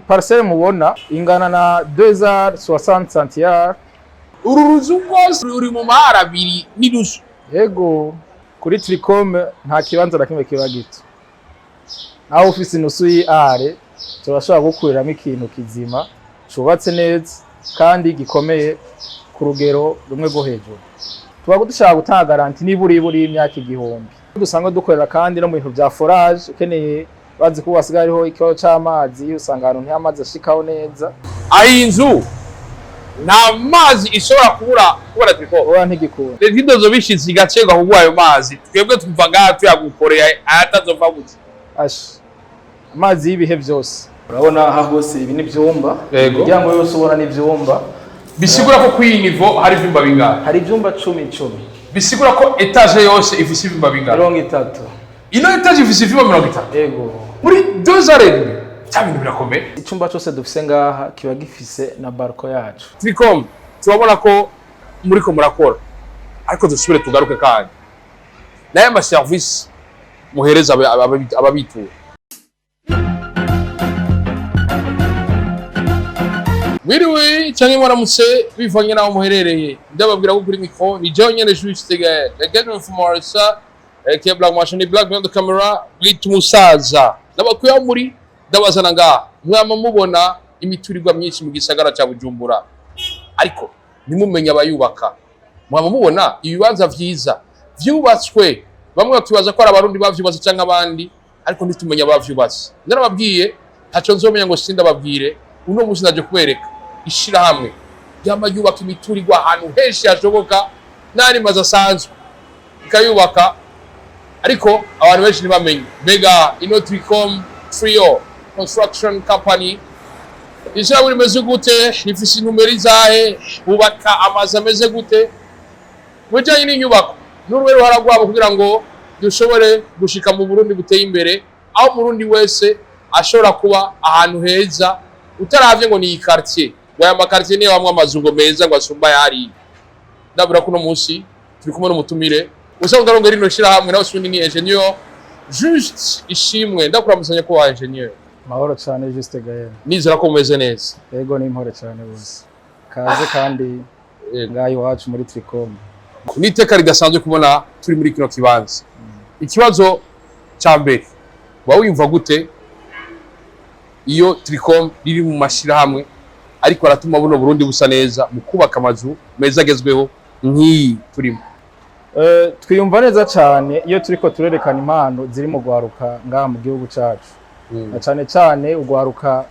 Parcelle mubona ingana na 260 cm. Uru ruzu rwose ruri mu mahara abiri n'irusu. Yego kuri TRICCOM nta kibanza na kimwe kiba gito. Aho ufise inusu y'are turashobora gukuriramo ikintu kizima cubatse neza kandi gikomeye ku rugero rumwe rwo hejuru. Tuba dushaka gutanga garanti niburi imyaka igihumbi. Dusanga dukorera kandi no mu bintu bya forage ukeneye bazi ko wasigaye hariho ikibazo c'amazi usanga ahantu ntiyamazi ashikaho neza. Ayi nzu nta mazi ishobora kubura TRICCOM. Oya ntigikunda. Ntidozo bishitse igacegwa kugwa ayo mazi. Twebwe tuva ngaha tuyagukoreye ayatazova gutse. Amazi y'ibihe byose. Urabona aha hose ibi ni byumba. Imiryango yose ubona ni byumba. Bisigura ko kuri nivo hari ivyumba bingana. Hari ivyumba 10. Bisigura ko etage yose ifise ivyumba bingana. 30. Ino etage ifise ivyumba 30. Yego. Muri 2 arindwi. Cyabintu birakomeye. Icumba cyose dufise ngaha kiba gifise na balcon yacu. TRICCOM turabona ko muriko murakora. Ariko dusubire tugaruke kandi. Naye ama service muhereza ababitura. Wiriwe cyangwa mwaramutse bivanye naho muherereye. Ndababwira ko kuri micro ni John nyene Justegay. Again from Marsa, Black Machine Black behind the camera, with Musaza. Ndabakuye muri ndabazana ngaha. Mwama mubona imiturirwa myinshi mu gisagara cya Bujumbura. Ariko nimumenya abayubaka. Mwama mubona ibibanza vyiza vyubatswe. Bamwe tubaza ko ari abarundi bavyubatse cyangwa abandi, ariko ntitumenya bavyubatse. Narababwiye ntaco nzomenya ngo sindababwire. Uno musi naje kubereka ishira hamwe yama yubaka imiturirwa ahantu henshi hashoboka nari maze asanzwe ikayubaka, ariko abantu benshi ntibamenye mbega ino TRICCOM Trio Construction Company ishira buri meze gute, ifise numeri zahe, bubaka amazi ameze gute, mujanye n'inyubako n'urwero haragwabo kugira ngo dushobore gushika mu Burundi buteye imbere, aho Burundi wese ashobora kuba ahantu heza utaravye ngo ni quartier waya makartier ne bamwe amazungo meza ngo asumba yari. Ndabura kuno munsi turi kumwe n'umutumire usanga rongo rino shira hamwe nawe sundi ni ingenieur juste ishimwe. Ndakuramusanya ko wa ingenieur. Mahoro cyane Justegay. Nizera ko mumeze neza. Yego ni impore cyane bose. Kaze kandi ngayo wacu muri TRICCOM. Niteka ridasanzwe kubona turi muri kino kibanza. Ikibazo ca mbere wawimva gute iyo TRICCOM riri mu mashira hamwe ariko aratuma buno Burundi busa neza mu kubaka amazu meza agezweho nk'iyi turimo? Twiyumva neza cyane iyo turiko turerekana impano ziri mu gwaruka ngaha mu gihugu cacu. Na cyane ugwaruka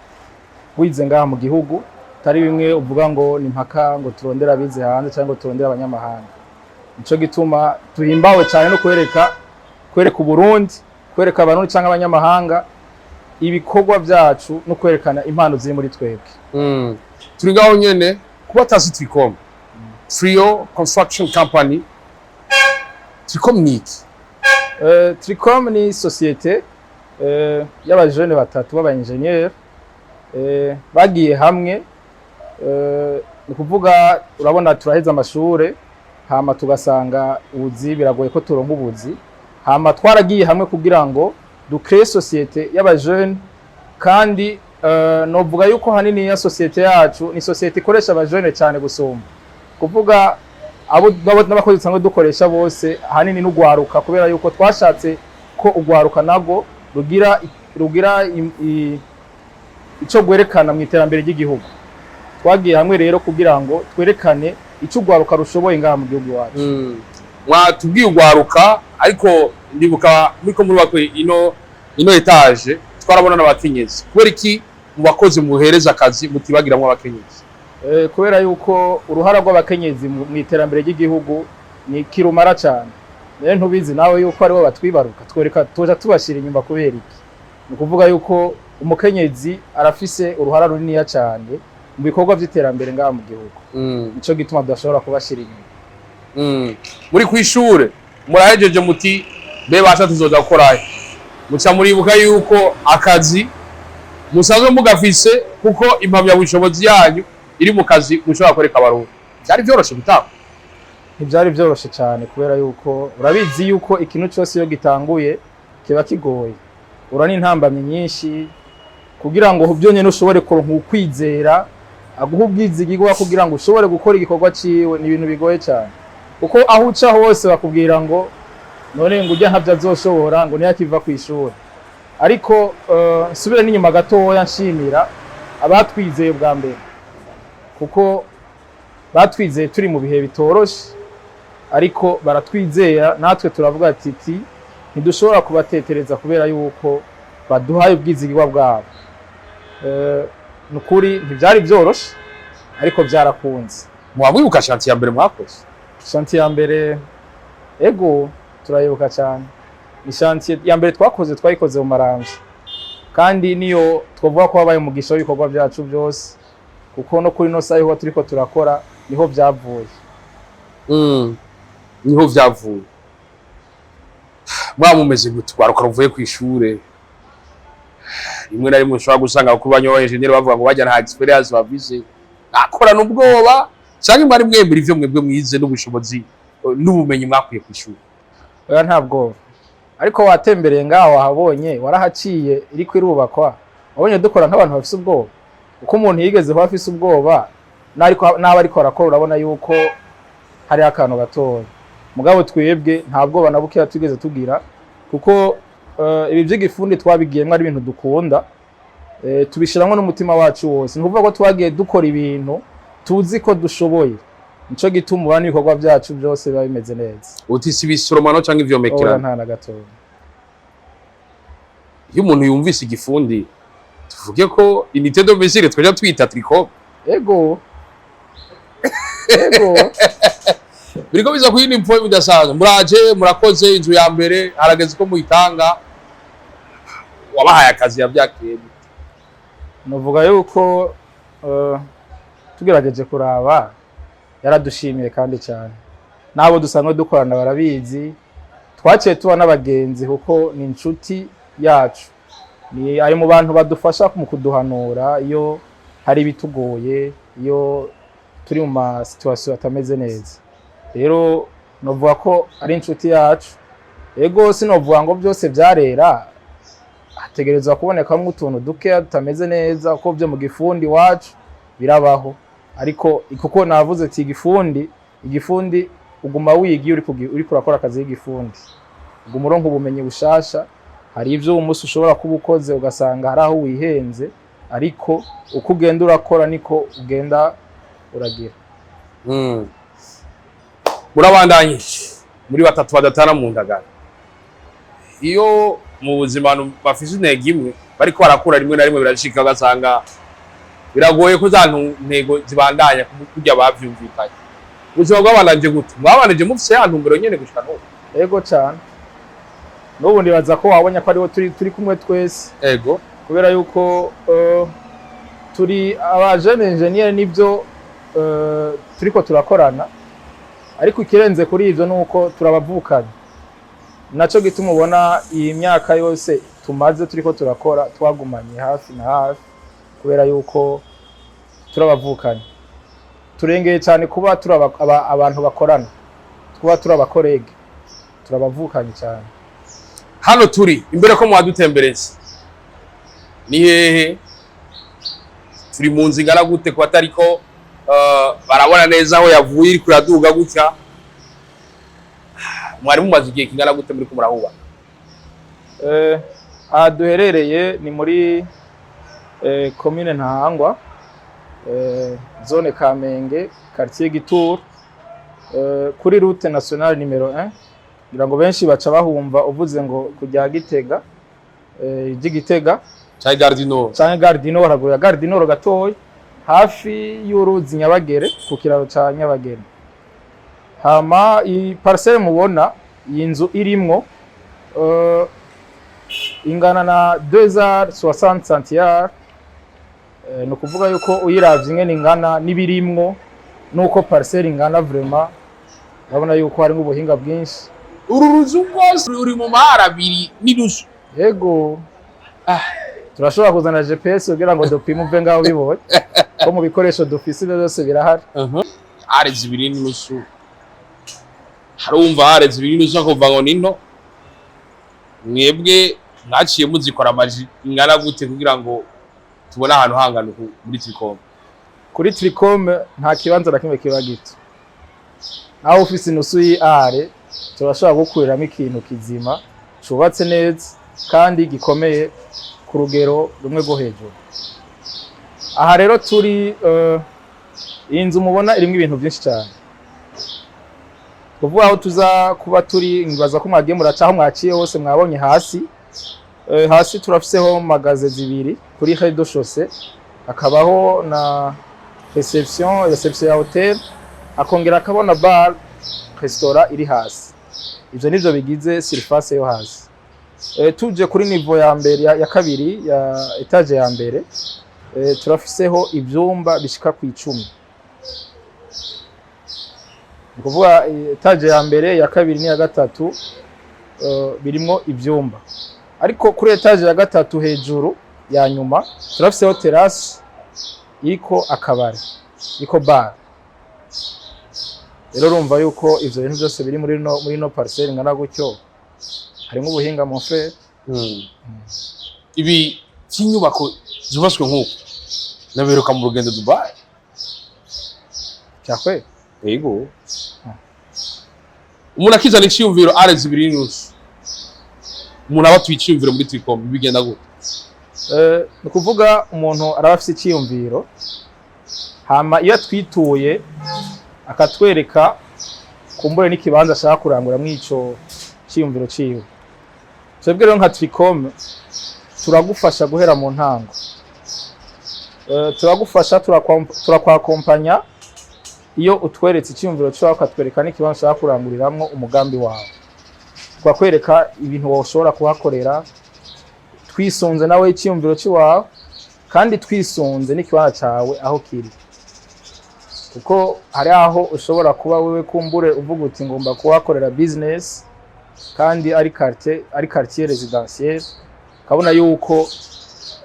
wize ngaha mu gihugu tari bimwe uvuga ngo ni mpaka ngo turondera abize hanze cyangwa turondera abanyamahanga. Nico gituma tuhimbawe cyane no kwereka Burundi, kwereka abantu cyangwa abanyamahanga ibikorwa byacu no kwerekana impano ziri muri twebwe. Turi ngaho nyene kuba tazi TRICCOM Trio Construction Company. TRICCOM ni iki? TRICCOM ni societe y'abajene batatu b'aba ingenieur bagiye hamwe, ni kuvuga urabona turaheza amashure hama tugasanga ubuzi biragoye ko turonka ubuzi, hama twaragiye hamwe kugira ngo ducrée societe y'abajene kandi novuga yuko hanini ya societe yacu ni societe ikoresha abajene cyane gusumba, kuvuga abo n'abakozi cyangwa dukoresha bose hanini n'ugwaruka, kubera yuko twashatse ko ugwaruka nago rugira ico gwerekana mu iterambere ry'igihugu. Twagiye hamwe rero kugira ngo twerekane ico ugwaruka rushoboye ngaha mu gihugu wacu. Mwatubwiye ugwaruka, ariko ndibuka muriko murubakwe ino etage twarabona n'abakenyezi. Kubera iki mu bakozi muhereza akazi mutibagiramwo abakenyezi? Kubera yuko uruhara rw'abakenyezi mu iterambere ry'igihugu ni kirumara cyane. Rero ntubizi nawe yuko aribo batwibaruka twereka toja tubashira inyuma kubera iki. Ni kuvuga yuko umukenyezi arafise uruhara runini cyane mu bikorwa by'iterambere ngaha mu gihugu. Nico gituma tudashobora kubashira inyuma. Muri kwishure murahejeje muti be basha tuzoza gukorayo, muca muribuka yuko akazi musanzwe mugafise kuko impamya bushobozi yanyu iri mu kazi mushobora koreka abarundi. Byari byoroshe gutanga? Ntibyari byoroshe cyane kubera yuko urabizi yuko ikintu cyose iyo gitanguye kiba kigoye. Urani intambamye nyinshi kugira ngo byonyene ushobore kuronka ukwizera aguha ubwizigirwa kugira ngo ushobore gukora igikorwa ciwe ni ibintu bigoye cyane kuko aho uca hose bakubwira ngo none ngo ujya ntavyo azoshobora ngo niyakiva ku ishuri ariko nsubire n'inyuma gatoya nshimira abatwizeye bwa mbere kuko batwizeye turi mu bihe bitoroshe ariko baratwizera natwe turavuga ati ntidushobora kubatetereza kubera yuko baduhaye ubwizigirwa bwabo nukuri ntivyari byoroshe ariko byarakunze mwibuka shanti ya mbere mwakoze shanti ya mbere ego turayibuka cyane ni shanti ya mbere twayikoze mu Maranje kandi niyo twavuga ko habaye umugisha w'ibikorwa byacu byose kuko no kuri no sayiho turiko turakora niho byavuye niho byavuye mumeze gute baruka ruvuye ku ishure rimwe na rimwe ushobora gusanga ku banyo engineer bavuga ngo bajya nta experience bavise akorana ubwoba cyangwa mwari mwemera ivyo mwebwe mwize n'ubushobozi n'ubumenyi mwakuye ku ishuri oya nta bwoba ariko watembereye ngaho wahabonye warahaciye iri kwirubakwa wabonye dukora nk'abantu bafise ubwoba uko umuntu yigeze ho afise ubwoba n'aba ariko arakora urabona yuko hari akantu gatoya mugabo twebwe nta bwoba na buke tugeze tugira kuko ibi by'igifundi twabigiyemwe ari ibintu dukunda tubishiramwe n'umutima wacu wose nkuvuga ko twagiye dukora ibintu tuzi ko dushoboye nico gituma ubana ibikorwa byacu byose biba bimeze neza utisi bisoromano cyangwa ivyomekera nta na gato iyo umuntu yumvise igifundi tuvuge ko unité domicile twaje twita TRICCOM ego biriko biza kuyindi info bidasanzwe muraje murakoze inzu ya mbere harageze ko muyitanga wabahaye akazi yavyakeye novuga yuko tugerageje kuraba yaradushimiye kandi cyane nabo dusanzwe dukorana barabizi twaciye tuba n'abagenzi kuko ni inshuti yacu ni ari mu bantu badufasha mu kuduhanura iyo hari bitugoye iyo turi mu ma situation atameze neza rero novuga ko ari inshuti yacu ego sinovuga ngo byose byarera hategerezwa kubonekamo utuntu duke tutameze neza uko byo mu gifundi wacu birabaho ariko kuko navuze ati igifundi uguma wiga uri kurakora akazi y'igifundi uguma uronka ubumenyi bushasha hari ivyo umunsi ushobora kuba ukoze ugasanga hari aho wihenze ariko uko ugenda urakora niko ugenda uragira murabandanye muri batatu badatana mu ndagara iyo mu buzima bafise intego imwe bariko barakura rimwe na rimwe birashika gasanga biragoye ko za ntego zibandanya kujya bavyumvikanye ubuzima bw'abananje gute mwabanije mufise ya ntumbero nyene gushika no ego cyane n'ubu ndibaza ko wabonye ko ariho turi kumwe twese ego kubera yuko turi abajene engineer nibyo turiko turakorana ariko ikirenze kuri ivyo nuko turabavukanye naco gituma ubona iyi myaka yose tumaze turiko turakora twagumanye hafi na hafi kubera yuko turabavukanye turengeye cyane kuba abantu bakorana kuba turabakorege turabavukanye cyane hano turi imbere ko mwadutembereza ni hehe turi mu nzu ingana gute ko atariko barabona neza aho yavuye iri kuraduga gutya mwari mumaze igihe kingana gute muri kumurahuba aha duherereye ni muri commune Ntahangwa zone Kamenge quartier Gituro kuri route nationale numero 1 ngira ngo benshi baca bahumva uvuze ngo kujya Gitega Gitega cyangwa Gare du Nord haraguru ya Gare du Nord gatoya hafi y'uruzi Nyabagere ku kiraro ca Nyabagere hama i parcelle mubona iyi nzu irimwo ingana na 260 cm no kuvuga yuko uyiravye ingene ingana nibirimwo nuko parcelle ingana vraiment urabona yuko hari ubuhinga bwinshi uru ruzu rwose ruri mu mahara abiri n'inusu yego turashobora kuzana GPS kugira ngo dupime uve ngaho bibonye ko mu bikoresho dufise byose birahari are zibiri n'inusu harumva are zibiri n'inusu kuva ngo nino mwebwe mwaciye muzikora amaji ingana gute kugira ngo tubona ahantu hangana muri TRICCOM? Kuri TRICCOM nta kibanza na kimwe kiba gito. Aho ufise inusu y'are turashobora gukuriramo ikintu kizima cubatse neza kandi gikomeye ku rugero rumwe rwo hejuru. Aha rero turi inzu mubona irimo ibintu byinshi cyane. Kuvuga aho tuza kuba turi ngibaza ko mwagiye muracaho mwaciye hose mwabonye hasi. Hasi turafiseho magaze zibiri kuri rez-de-chaussée, akabaho na reception ya hotel, akongera akabona bar restaurant iri hasi. Ivyo nivyo bigize surface yo hasi. Tuje kuri niveau ya mbere ya kabiri ya etage ya mbere, turafiseho ivyumba bishika ku 10. Kuvuga etage ya mbere ya kabiri ni ya gatatu birimo ivyumba. Ariko kuri etage ya gatatu hejuru ya nyuma turafiseho terrasse iko akabari, iko bar. Rero urumva yuko ivyo bintu byose biri muri no parcelle ngana gutyo harimo ubuhinga mu frère. Ibi cy'inyubako zubaswe nk'uko naberuka mu rugendo Dubai. Cyakwe yego umuntu akizana icyumviro are zibiri n'usu, umuntu aba twiciyumviro muri TRICCOM bigenda gute? Ni kuvuga umuntu arabafise icyumviro, hama iyo twituye akatwereka kumbure n'ikibanza ashaka kurangura mw'ico cyiyumviro ciwe. Twebwe rero nka TRICCOM turagufasha guhera mu ntango. Turagufasha turakwakompanya iyo utweretse icyumviro cyawe akatwereka n'ikibanza ashaka kuranguriramwo umugambi wawe. Twakwereka ibintu woshobora kuhakorera twisunze nawe icyumviro cyawe kandi twisunze n'ikibanza cyawe aho kiri. Kuko hari aho ushobora kuba wewe kumbure uvuga uti ngomba kuhakorera business kandi ari quartier residentiel, kabona yuko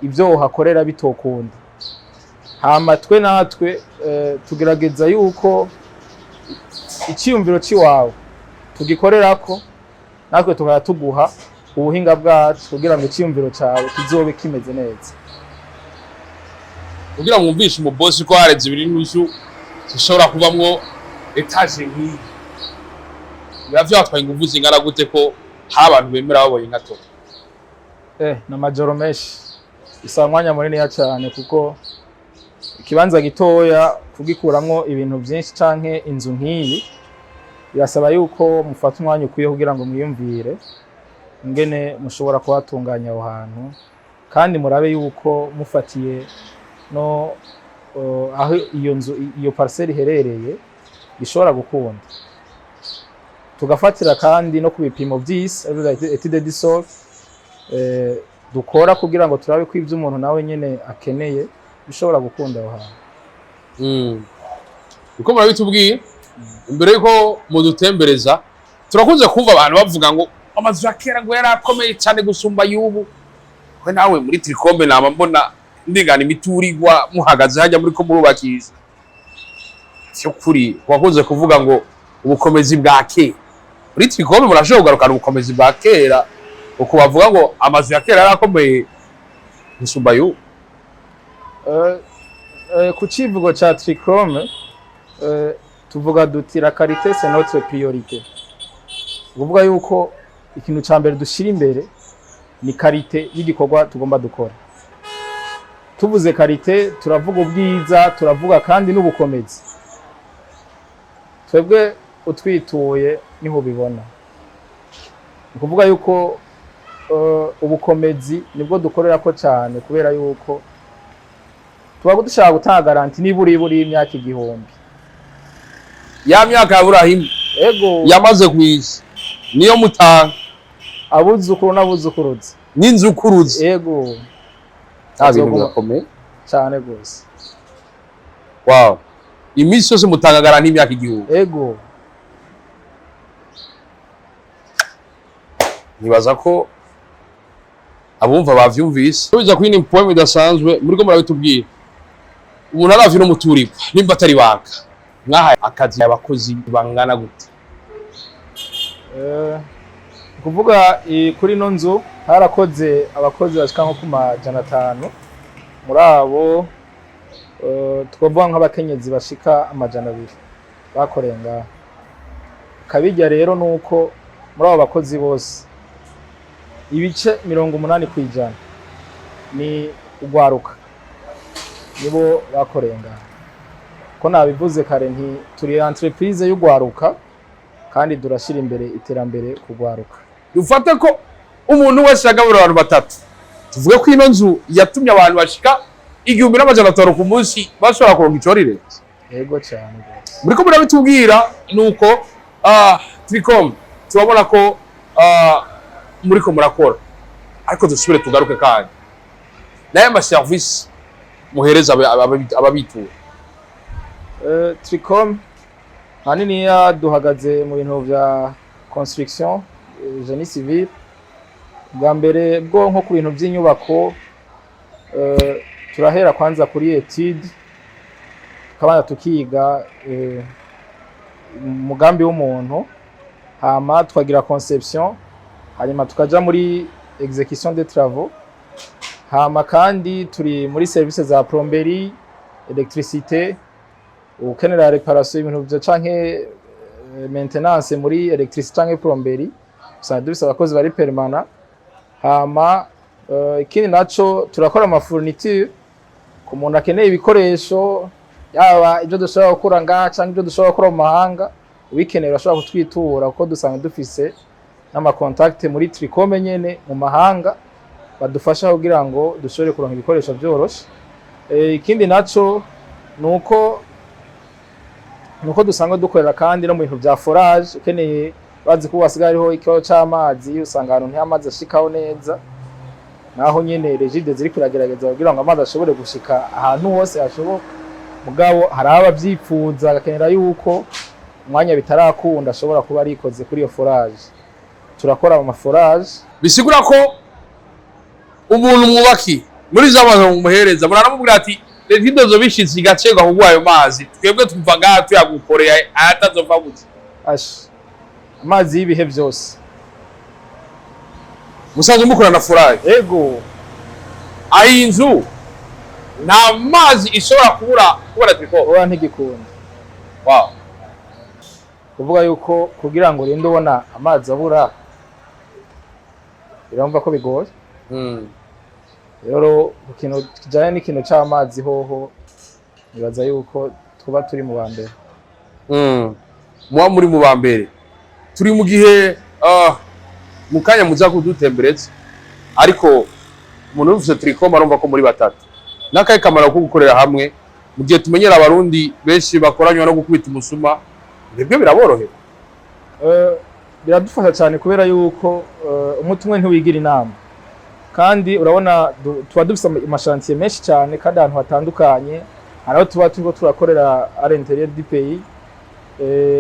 ibyo uhakorera bitokunda. Hama twe natwe tugerageza yuko icyumviro cyawe tugikorerako natwe tukatuguha ubuhinga bwacu kugira ngo icyumviro cyawe kizobe kimeze neza. Kugira ngo umvishe mu boss ko hareze ibiri n'usu zishobora kubamwo etage nk'iyi, biravyabatwaye inguvu zingana gute ko hari abantu bemera babonye nka to? Na majoro meshi isa mwanya munini ya cyane, kuko ikibanza gitoya kugikuramwo ibintu byinshi canke inzu nk'iyi birasaba yuko mufata umwanya ukwiye kugira ngo mwiyumvire ingene mushobora kuhatunganya aho hantu, kandi murabe yuko mufatiye no aho iyo nzu iyo parcelle iherereye bishobora gukunda. Tugafatira kandi no kubipimo by'isi étude de sol dukora kugira ngo turabe ko ivyo umuntu nawe nyene akeneye bishobora gukunda aho hantu. Uko murabitubwiye imbere yuko mudutembereza, turakunze kumva abantu bavuga ngo amazu ya kera ngo yarakomeye cyane gusumba y'ubu. We nawe muri TRICCOM naba mbona ndigana imiturirwa muhagaze hajya muri ko murubakisha. Cyo kuri wakunze kuvuga ngo ubukomezi bwa kera. Muri TRICCOM murashobora kugarukana ubukomezi bwa kera uko bavuga ngo amazu ya kera yarakomeye gusumba y'ubu. Ku kivugo cha TRICCOM tuvuga duti la qualité c'est notre priorité. Uvuga yuko ikintu ca mbere dushira imbere ni qualité y'igikorwa tugomba dukora. Tuvuze qualité turavuga ubwiza, turavuga kandi n'ubukomezi. Twebwe utwituye niho bibona. Ukuvuga yuko ubukomezi nibwo dukorera ko cyane, kubera yuko tuba dushaka gutanga garanti niburi imyaka 1000. Ya myaka ya Ibrahim ego yamaze kwisi niyo mutanga abuzukuru n'abuzukuruzi n'inzukuruzi. Ego abintu gakomeye cyane gose. Wow, imisi yose mutanga garanti imyaka 1000. Ego nibaza ko abumva bavyumvise. Biza kwini point bidasanzwe muri ko murabitubwira. Umuntu aravye no muturirwa nimba atari baka mwahaye akazi abakozi bangana gute? Kuvuga kuri no nzu harakoze abakozi bashika nko ku 500 muri abo twavuga nk'abakenyezi bashika 200 bakoreye ngaha. Akabirya rero nuko muri abo bakozi bose ibice 80% ni ugwaruka nibo bakoreye ngaha. Ko nabivuze kare nti turi entreprise y'ugwaruka kandi durashira imbere iterambere kugwaruka. Dufate ko umuntu wese yagabura abantu batatu, tuvuge ko ino nzu yatumye abantu bashika 1500 ku munsi bashobora kuronka icorire. Yego cyane rwose. Muriko murabitubwira nuko TRICCOM turabona ko muriko murakora, ariko dusubire tugaruke kandi naye ama service muhereza ababitura. TRICCOM hanini duhagaze mu bintu vya construction génie civil. Bwa mbere bwo nko ku bintu by'inyubako turahera kwanza kuri etude, tukabana tukiga umugambi w'umuntu, hama tukagira conception, hanyuma tukaja muri execution des travaux, hama kandi turi muri service za plomberie, électricité, ukenera réparation y'ibintu byo canke maintenance muri électricité canke plomberie, usanga dufise abakozi bari permanent. Hama ikindi naco turakora ama fourniture ku muntu akeneye ibikoresho, yaba ibyo dushobora gukora ngaha cyangwa ibyo dushobora gukora mu mahanga, ubikeneye urashobora kutwitura kuko dusanga dufise n'ama contact muri TRICCOM nyene mu mahanga badufasha kugira ngo dushobore kuronka ibikoresho byoroshe. Ikindi naco nuko dusanga dukorera kandi no mu bintu bya forage, ukeneye bazi ko wasigaye hariho ikibazo cy'amazi, usanga ahantu ntiyamazi ashikaho neza, naho nyene regide ziri kuragerageza kugira ngo amazi ashobore gushika ahantu hose hashoboka. Mugabo hari abavyifuza agakenera yuko umwanya bitarakunda ashobora kuba arikoze kuri iyo forage. Turakora ama forage. Bisigura ko umuntu mwubaki muri zamaze muhereza muranamubwira ati regide zo bishitse igacega ku bwayo mazi, twebwe tumva ngaha tuyagukoreye atazova gutse. Amazi y'ibihe byose musanze mukora na forage. Ego ayi Inzu nta mazi ishobora kubura TRICCOM. oya ntigikunda. Wow. Kuvuga yuko kugira ngo rende ubona amazi abura birumva ko bigoye. Rero ikintu kijanye n'ikintu cy'amazi hoho nibaza yuko tuba turi mu bambere. Muba muri mu bambere. Turi mu gihe mukanya muza kudutembereza, ariko umuntu ufite TRICCOM arumva ko muri batatu nakaye kamara ko gukorera hamwe mu gihe tumenyera abarundi benshi bakoranywa no gukubita umusuma, nibyo biraborohera. Biradufasha cyane kubera yuko umutumwe ntiwigira inama, kandi urabona tuba dufite amashantiye menshi cyane kandi ahantu hatandukanye, haraho tuba turiko turakorera à l'intérieur du pays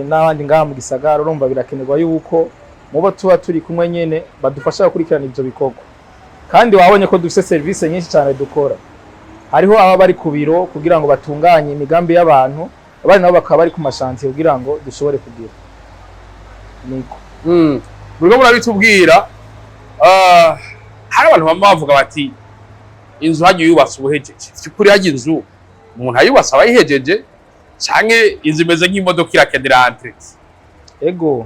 n'abandi ngaha mu gisagara. Urumva birakenerwa yuko mubo tuba turi kumwe nyene badufasha gukurikirana ivyo bikorwa, kandi wabonye ko dufite service nyinshi cyane dukora. Hariho aba bari ku biro kugira ngo batunganye imigambi y'abantu, abandi nabo bakaba bari ku mashantiye kugira ngo dushobore kugira niko. Muriko murabitubwira hari abantu bamwe bavuga bati inzu hagiye yubatse ubuhejeje. Cyukuri hagiye inzu umuntu ayubatse abayihejeje canke inzu imeze nk'imodoka irakenera entretien. Ego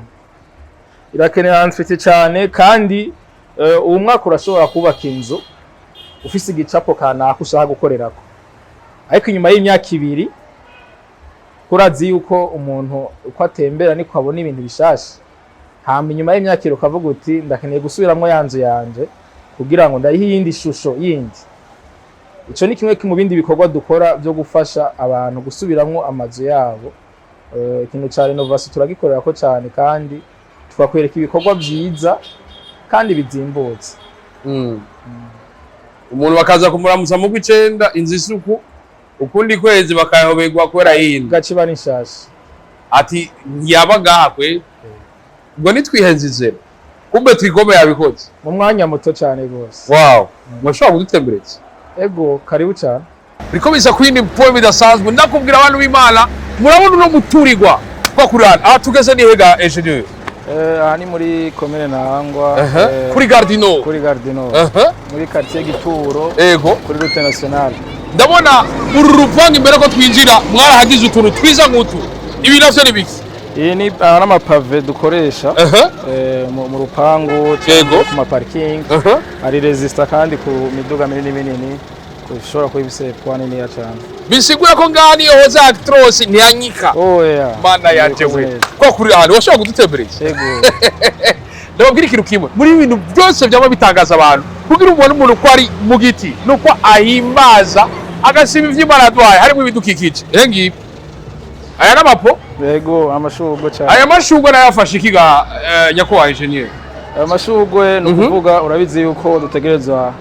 irakenera entretien cyane, kandi uwo mwaka urashobora kubaka inzu ufise igicapo kanaka ushaka gukorerako, ariko inyuma y'imyaka 2 kurazi yuko umuntu uko atembera niko abona ibintu bishasha. Hama inyuma y'imyaka 2 ukavuga uti ndakeneye gusubiramwo yanzu yanje kugira ngo ndayihe iyindi shusho yindi. Ico ni kimwe mu bindi bikorwa dukora byo gufasha abantu gusubiramwo amazu yabo. Ikintu cya renovation turagikorera ko cyane, kandi twakwereka ibikorwa byiza kandi bizimbutse. Umuntu bakaza kumuramuza mu gw'icenda inzu isuku, ukundi kwezi bakayoberwa kubera yindi gaciba n'ishasha ati yabaga kwe. Ubwo nitwihenzize kumbe TRICCOM yabikoze mu mwanya muto cyane gose. Wow, mwashobora kudutembereza. Ego karibu cyane. TRICCOM isa kwindi point bidasanzwe. Ndakubwira abantu b'Imana murabona no muturirwa kwa kurana. Aha tugeze ni hega engineer. Aha ni muri commune Ntahangwa, kuri Gardino. Kuri Gardino. Muri quartier Gituro. Ego. Kuri route nationale. ndabona uru rupangu imbere ko twinjira mwarahagize utuntu twiza nk'utu ibi navyo ni biki iyi ni n'amapave dukoresha mu rupangu yego ku maparking ari resista kandi ku miduga minini kushobora kuba ibisepwa niniya cyane bisigura ko ngani yoza actros ntiyanyika mana yanje we ko kuri ahantu washobora kudutembereza yego ndababwira ikintu kimwe muri ibintu byose byaba bitangaza abantu kugira umuntu umuntu ko ari mu giti nuko ahimbaza agasiba ivy'Imana yaduhaye harimo ibidukikije ngibi aya n'amapo yego amashurwe cyane aya mashurwe nayafashe ikiga nyakubahwa engineer aya mashurwe no kuvuga urabizi yuko dutegerezwa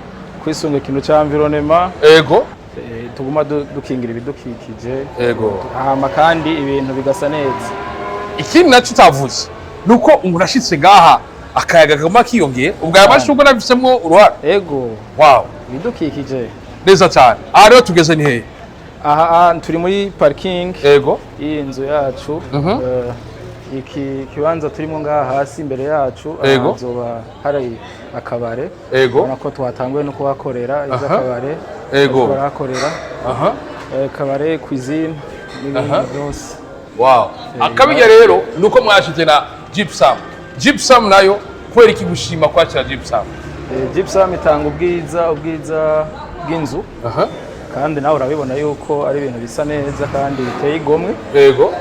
kwisunga ikintu cya environnement yego tuguma dukingira ibidukikije yego hama kandi ibintu bigasa neza ikindi nacyo utavuze nuko umuntu ashitse ngaha akayaga kaguma kiyongera ubwo aya mashurwe nabisemwo uruhara yego wow ibidukikije neza cyane aha rero tugeze ni hehe aha turi muri parking yego iyi nzu yacu iki kibanza turimo ngaha hasi imbere yacu azoba hari akabare yego nako twatanguye no kuhakorera iza akabare yego barakorera akabare cuisine n'ibindi byose wow akabirya rero nuko mwashije na gypsum nayo kwera iki gushima kwakira gypsum itanga ubwiza bw'inzu kandi nawe urabibona yuko ari ibintu bisa neza kandi biteye igomwe yego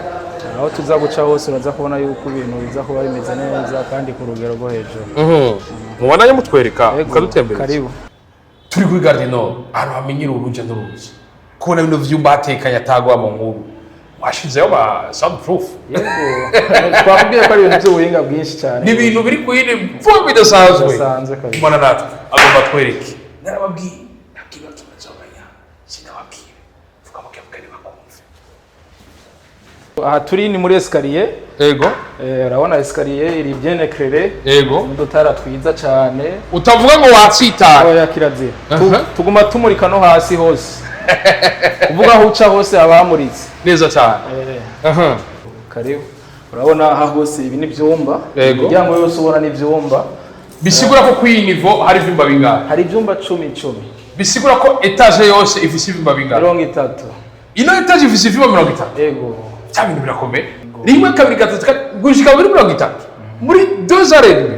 aho tuza guca hose uraza kubona yuko ibintu biza kuba bimeze neza kandi ku rugero rwo hejuru mubona yo mutwereka ukadutembereza karibu turi kuri Gardino ahantu hamenyera urujya n'uruza kubona bino vyumba hatekanye atagwa mu nkuru washizeho ba soundproof yego twabwiye ko ari ibintu by'ubuhinga bwinshi cyane ni ibintu biri kuyine mvuga bidasanzwe mbona natwe agomba twereke narababwiye nabwiye tunazabanya sinababwiye vuga mu kebukari bakumve aha turi ni muri escalier yego urabona escalier iri bien éclairé yego n'udutara twiza cyane utavuga ngo watsitara oya kirazira tuguma tumurika no hasi hose uvuga aho uca hose abamuritse neza cyane karibu urabona aha hose ibi ni byumba imiryango yose ubona ni byumba bisigura ko kuri iyi nivo hari ivyumba bingana hari ibyumba 10 bisigura ko etage yose ifise ivyumba bingana 30 ino etage ifise ivyumba 30 yego cyabintu birakomeye rimwe kabiri gatatu gushika muri 30 muri 2 arindwi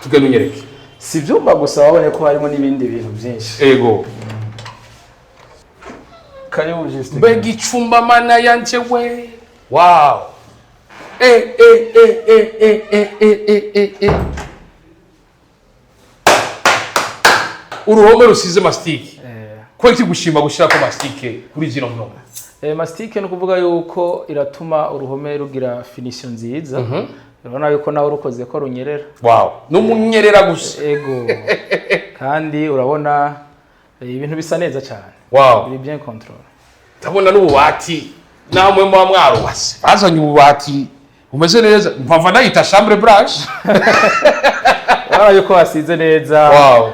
tugenda unyereke si ibyumba gusa wabonye ko harimo n'ibindi bintu byinshi yego karibu juste mbega icumba mana yanje we wow uruhome rusize mastike ko iki gushima gushira ko mastike kuri zino mnogo mastike no kuvuga yuko iratuma uruhome rugira finition nziza urabona yuko nawe rukoze ko runyerera wow n'umunyerera gusa ego kandi urabona ibintu bisa neza cyane wow biri bien control ndabona n'ububati namwe mu mwarubase bazanye ububati umeze neza mpava nayita chambre blanche yuko hasize neza wow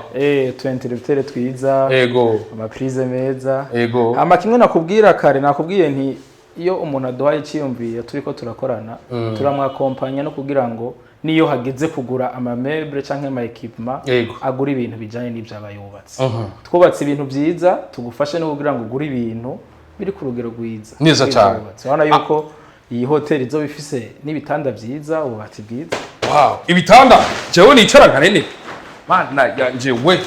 twinterrupteur twiza yego amaprise meza yego kimwe nakubwira kare nakubwiye nti iyo umuntu aduhaye icyiyumviro turiko turakorana turamwakompanya no kugira ngo niyo hageze kugura amameuble canke ama equipment agura ibintu bijanye n'ivyo abayubatse twubatse ibintu byiza tugufashe no kugira ngo ugure ibintu biri ku rugero rwiza neza cyane urabona yuko iyi hoteli zo bifise n'ibitanda byiza ububati bwiza wow ibitanda jewe nicara nkanene mana yanje we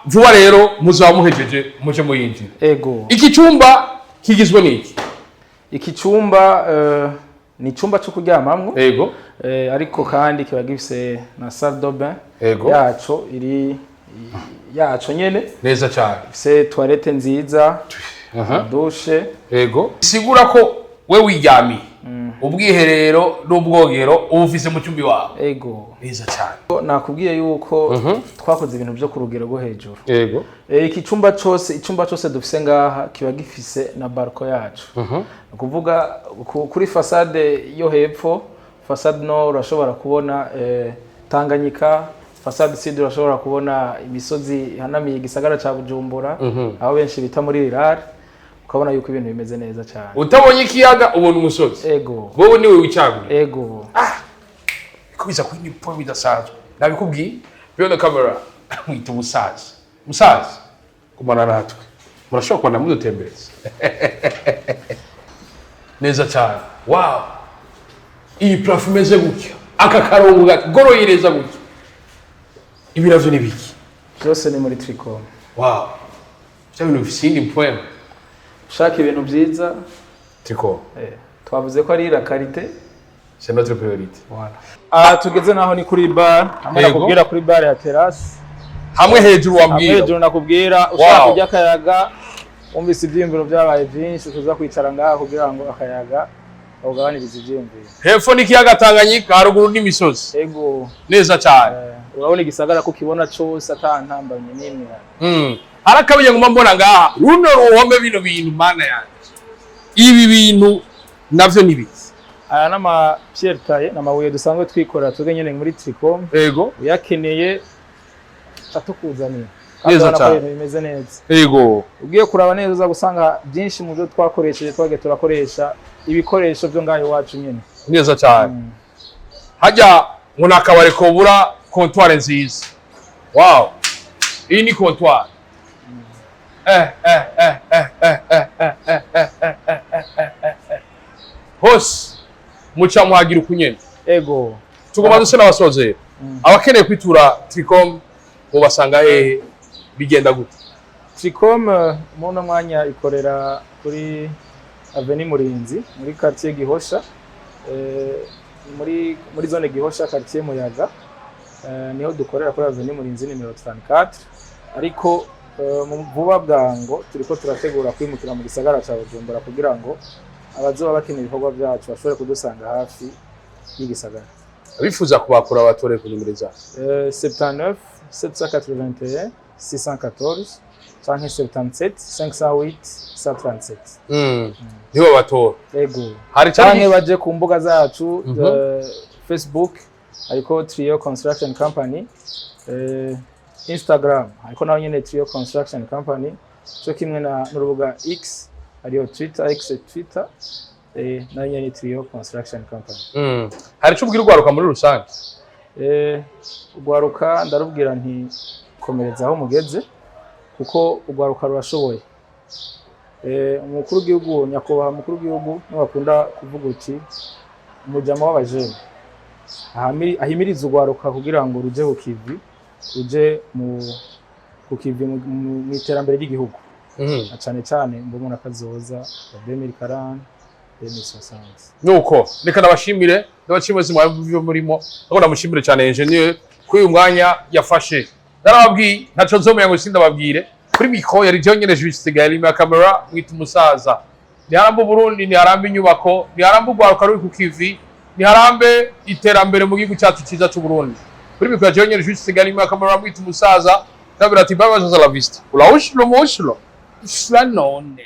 vuba rero muzaba muhejeje muje muyinjira ego iki cyumba kigizwe n'iki iki cyumba ni icyumba cyo kuryamamwo yego ariko kandi kiba gifise na salle de bain yego yaco iri yaco nyene neza cyane ifise toilette nziza douche yego sigura ko we wiryamiye ubwiherero n'ubwogero ubufise mu cyumbi wawe ego neza cyane nakubwiye yuko twakoze ibintu byo ku rugero rwo hejuru yego iki cyumba cyose dufise ngaha kiba gifise na balcon yacu kuvuga kuri façade yo hepfo façade no urashobora kubona Tanganyika façade sud urashobora kubona imisozi hanamiye igisagara ca Bujumbura aho benshi bita muri Rirare ukabona yuko ibintu bimeze neza cyane utabonye ikiyaga ubona umusozi ego wowe niwe wicagura ego kubiza kuri nipo bidasanzwe nabikubwiye beyond the camera mwita umusaza kumana natwe murashobora kubona mudutembereza neza cyane. Wow, iyi parfum imeze gutya, aka karongo goroyereza gutya, ibi navyo ni biki? Byose ni muri TRICCOM. Wow, cyo bintu bisindi point. Ushaka ibintu byiza TRICCOM. Twavuze ko ari la qualité, c'est notre priorité. Voilà. Tugeze naho ni kuri bar, hamwe nakubwira kuri bar ya terrasse. Hamwe hejuru wambwira. Hejuru nakubwira ushaka kujya akayaga, umvise ibyiyumviro byabaye byinshi, utuza kwicara ngaha kugira ngo akayaga ugabanirize ibyiyumviro. Hepfo ni kiyaga Tanganyika, haruguru n'imisozi. Ego. Neza cyane. Urabona igisagara ko kibona cyose atantambanye n'imwe. Harakabiye ngoma mbona ngaha, runo ruhome bino bintu mana yanjye. Ibi bintu navyo ni biki? Aya nama pierre taille namabuye dusanzwe twikora tuge nyene muri TRICCOM. Ego. Uyakeneye atukuzaniye. Neza cyane. Bimeze neza. Ego. Ugiye kuraba neza uza gusanga byinshi mu byo twakoresheje twage turakoresha ibikoresho byo ngayo wacu nyene. Neza cyane. Hajya nkuna akabare kobura comptoir nziza. Wow. Iyi ni comptoir. Hose muca muhagira ukunyene. Ego. Tugomba duse n'abasoze. Abakeneye kwitura TRICCOM mubasanga hehe bigenda gute? TRICCOM mu mwanya ikorera kuri Avenue Murinzi muri quartier Gihosha, muri zone Gihosha quartier Muyaga, niho dukorera kuri Avenue Murinzi nimero 34. Ariko mu vuba bwango turiko turategura kwimukira mu gisagara ca Bujumbura kugira ngo abazoba bakeneye ibikorwa byacu bashobore kudusanga hafi y'igisagara. Abifuza kubakura abatore ku nimero za 79 781 614 canke 77 508 137. Nibo batora. Ego. Hari canke baje ku mbuga zacu Facebook ariko Trio Construction Company, Instagram ariko naho nyene Trio Construction Company, cyo kimwe na n'urubuga X ariyo Twitter nayo nyene Trio Construction Company. Hari cyo ubwira ugwaruka muri rusange? Ugwaruka ndarubwira nti komereza aho mugeze kuko ugwaruka rurashoboye. Umukuru w'igihugu nyakubahwa umukuru w'igihugu n'abakunda kuvuga uti umujama w'abajene ahimiriza ugwaruka kugira ngo ruje ku kivi, ruje ku kivi mu iterambere ry'igihugu. Cyane cyane mbona kazoza 2040 2060. Nuko reka nabashimire ndabashimeze mu murimo aho namushimire cyane engineer kuri uyu mwanya yafashe. Narababwiye ntaco nzomenya ngo sindababwire kuri mikro yari jonyene juste gali ma camera mwita umusaza. Ni harambe Burundi, ni harambe inyubako, ni harambe ugwaruka ruri ku kivi, ni harambe iterambere mu gihugu cyacu cyiza cy'u Burundi. Kuri mikro jonyene juste gali ma camera mwita umusaza. Ndabira ati baba za la vista. Ula ushlo moshlo. Isla none.